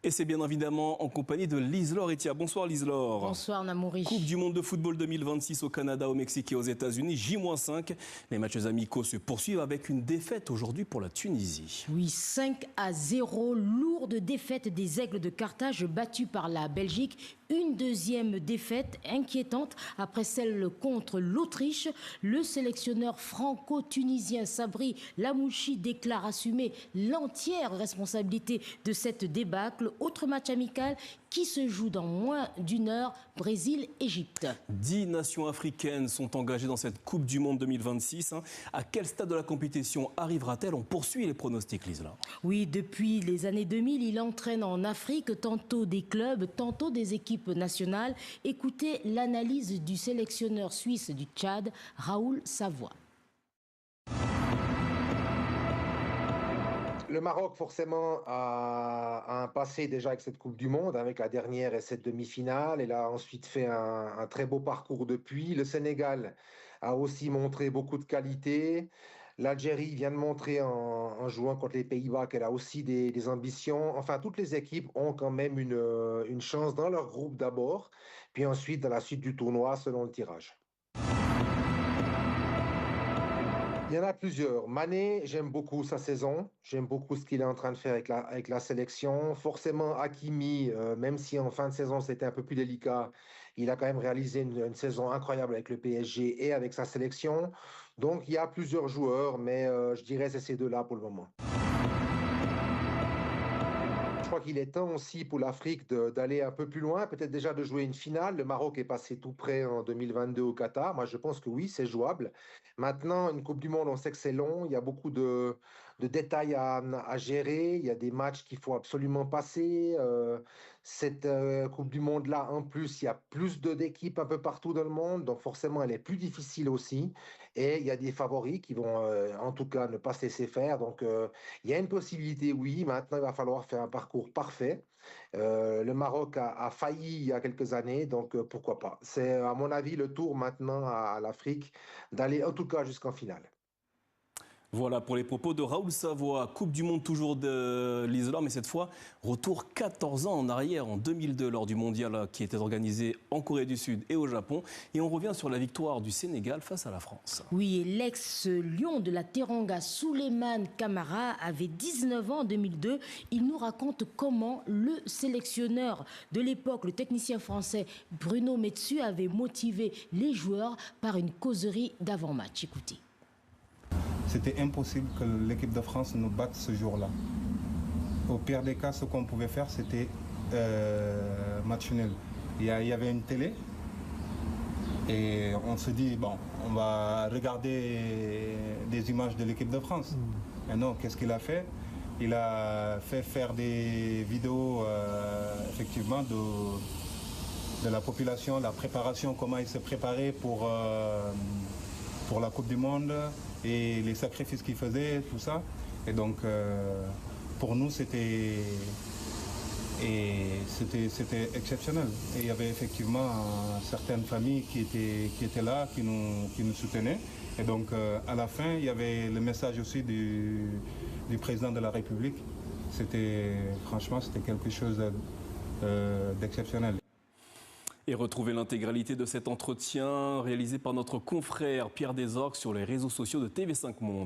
Et c'est bien évidemment en compagnie de Lise-Laure Etia. Bonsoir Lise-Laure. Bonsoir Namouri. Coupe du monde de football 2026 au Canada, au Mexique et aux États-Unis, J-5. Les matchs amicaux se poursuivent avec une défaite aujourd'hui pour la Tunisie. Oui, 5-0, lourde défaite des Aigles de Carthage battus par la Belgique. Une deuxième défaite inquiétante après celle contre l'Autriche. Le sélectionneur franco-tunisien Sabri Lamouchi déclare assumer l'entière responsabilité de cette débâcle. Autre match amical qui se joue dans moins d'une heure, Brésil-Égypte. 10 nations africaines sont engagées dans cette Coupe du Monde 2026. À quel stade de la compétition arrivera-t-elle? On poursuit les pronostics, Lise-Laure. Oui, depuis les années 2000, il entraîne en Afrique tantôt des clubs, tantôt des équipes nationales. Écoutez l'analyse du sélectionneur suisse du Tchad, Raoul Savoie. Le Maroc, forcément, a un passé déjà avec cette Coupe du Monde, avec la dernière et cette demi-finale. Elle a ensuite fait un très beau parcours depuis. Le Sénégal a aussi montré beaucoup de qualité. L'Algérie vient de montrer en jouant contre les Pays-Bas qu'elle a aussi des ambitions. Enfin, toutes les équipes ont quand même une chance dans leur groupe d'abord, puis ensuite dans la suite du tournoi selon le tirage. Il y en a plusieurs. Mané, j'aime beaucoup sa saison. J'aime beaucoup ce qu'il est en train de faire avec la sélection. Forcément, Hakimi, même si en fin de saison c'était un peu plus délicat, il a quand même réalisé une saison incroyable avec le PSG et avec sa sélection. Donc il y a plusieurs joueurs, mais je dirais c'est ces deux-là pour le moment. Je crois qu'il est temps aussi pour l'Afrique d'aller un peu plus loin, peut-être déjà de jouer une finale. Le Maroc est passé tout près en 2022 au Qatar. Moi, je pense que oui, c'est jouable. Maintenant, une Coupe du Monde, on sait que c'est long. Il y a beaucoup de détails à gérer. Il y a des matchs qu'il faut absolument passer. Cette Coupe du Monde-là, en plus, il y a plus d'équipes un peu partout dans le monde. Donc, forcément, elle est plus difficile aussi. Et il y a des favoris qui vont, en tout cas, ne pas se laisser faire. Donc, il y a une possibilité, oui. Maintenant, il va falloir faire un parcours parfait. Le Maroc a failli il y a quelques années, donc pourquoi pas. C'est, à mon avis, le tour maintenant à l'Afrique d'aller en tout cas jusqu'en finale. Voilà pour les propos de Raoul Savoie. Coupe du Monde toujours de Lise-Laure, mais cette fois, retour 14 ans en arrière, en 2002, lors du mondial qui était organisé en Corée du Sud et au Japon. Et on revient sur la victoire du Sénégal face à la France. Oui, et l'ex-lion de la Teranga, Souleymane Camara, avait 19 ans en 2002. Il nous raconte comment le sélectionneur de l'époque, le technicien français Bruno Metsu, avait motivé les joueurs par une causerie d'avant-match. Écoutez. C'était impossible que l'équipe de France nous batte ce jour-là. Au pire des cas, ce qu'on pouvait faire, c'était match nul. Il y avait une télé et on se dit, bon, on va regarder des images de l'équipe de France. Et non, qu'est-ce qu'il a fait? Il a fait faire des vidéos, effectivement, de la population, la préparation, comment il s'est préparé pour la Coupe du Monde et les sacrifices qu'il faisait, tout ça. Et donc, pour nous, c'était exceptionnel. Et il y avait effectivement certaines familles qui étaient là, qui nous soutenaient. Et donc, à la fin, il y avait le message aussi du président de la République. Franchement, c'était quelque chose d'exceptionnel. Et retrouvez l'intégralité de cet entretien réalisé par notre confrère Pierre Desorgues sur les réseaux sociaux de TV5 Monde.